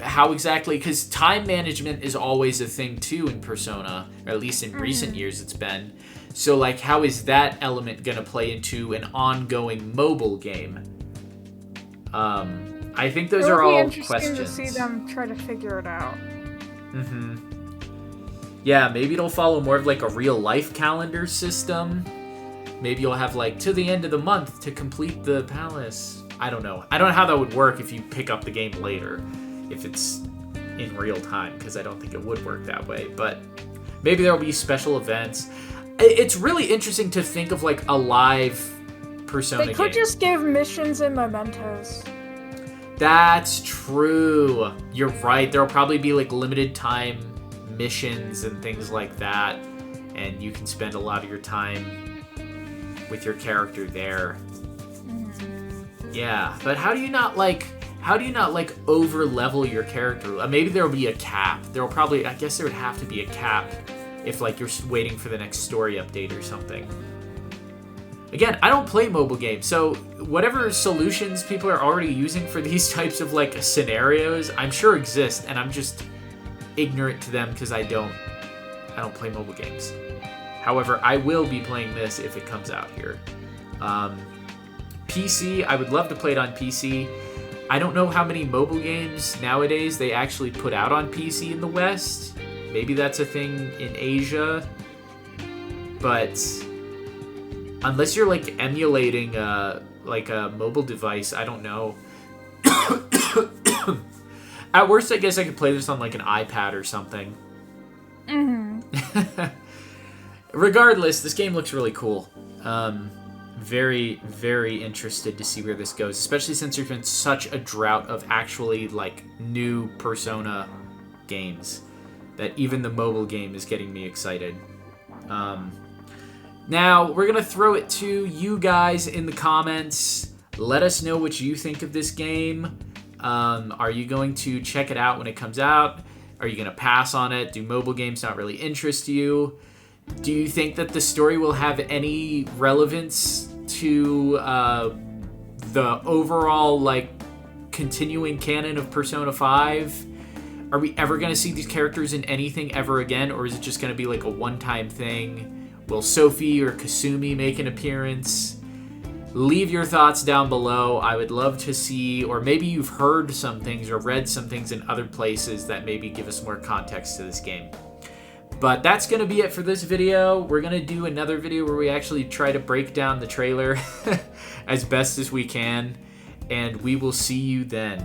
Speaker 1: how exactly? Because time management is always a thing, too, in Persona. Or at least in recent years it's been. So, like, how is that element going to play into an ongoing mobile game? I think those are all questions.
Speaker 2: It'll be interesting to see them try to figure it out.
Speaker 1: Yeah, maybe it'll follow more of like a real life calendar system. Maybe you'll have like to the end of the month to complete the palace. I don't know. I don't know how that would work if you pick up the game later, if it's in real time, because I don't think it would work that way. But maybe there'll be special events. It's really interesting to think of like a live Persona game.
Speaker 2: They could just give missions and mementos.
Speaker 1: That's true. You're right. There'll probably be like limited time missions and things like that, and you can spend a lot of your time with your character there. Yeah, but how do you not over level your character? Maybe there'll be a cap. I guess there would have to be a cap if like you're waiting for the next story update or something. Again, I don't play mobile games, so whatever solutions people are already using for these types of like scenarios, I'm sure exist, and I'm just ignorant to them because I don't play mobile games. However, I will be playing this if it comes out here. PC, I would love to play it on PC. I don't know how many mobile games nowadays they actually put out on PC in the West. Maybe that's a thing in Asia. But unless you're like emulating like a mobile device, I don't know. At worst, I guess I could play this on like an iPad or something. Regardless, this game looks really cool. Very, very interested to see where this goes, especially since there's been such a drought of actually like new Persona games that even the mobile game is getting me excited. Now, we're going to throw it to you guys in the comments. Let us know what you think of this game. Are you going to check it out when it comes out? Are you going to pass on it? Do mobile games not really interest you? Do you think that the story will have any relevance to the overall, like, continuing canon of Persona 5? Are we ever going to see these characters in anything ever again, or is it just going to be like a one-time thing? Will Sophie or Kasumi make an appearance? Leave your thoughts down below. I would love to see, or maybe you've heard some things or read some things in other places that maybe give us more context to this game. But that's going to be it for this video. We're going to do another video where we actually try to break down the trailer as best as we can. And we will see you then.